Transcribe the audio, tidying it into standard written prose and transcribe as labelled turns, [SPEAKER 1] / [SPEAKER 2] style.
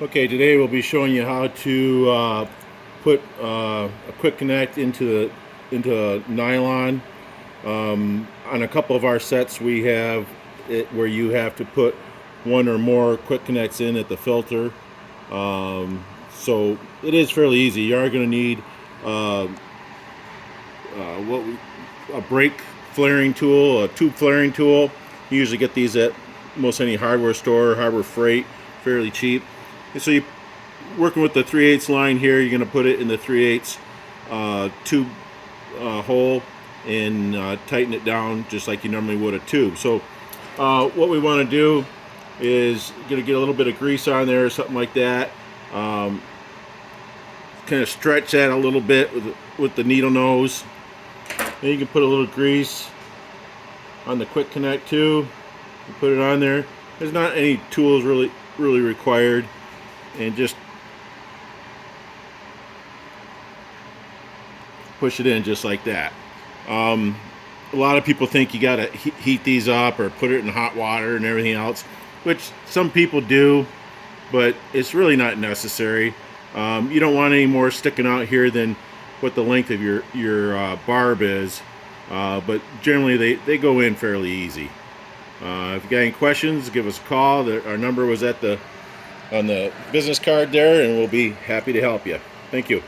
[SPEAKER 1] Okay, today we'll be showing you how to put a quick connect into nylon. On a couple of our sets, we have it where you have to put one or more quick connects in at the filter. So it is fairly easy. You are going to need uh, a brake flaring tool, a tube flaring tool. You usually get these at most any hardware store, Harbor Freight, fairly cheap. And so you working with the 3/8 line here, you're going to put it in the 3/8 tube hole and tighten it down just like you normally would a tube. So what we want to do is going to get a little bit of grease on there or something like that. Kind of stretch that a little bit with the needle nose. Then you can put a little grease on the quick connect too. You put it on there. There's not any tools really required, and just push it in just like that. A lot of people think you gotta heat these up or put it in hot water and everything else, which some people do, but it's really not necessary. You don't want any more sticking out here than what the length of your barb is, but generally they go in fairly easy. If you got any questions, give us a call. Our number was on the business card there, and we'll be happy to help you. Thank you.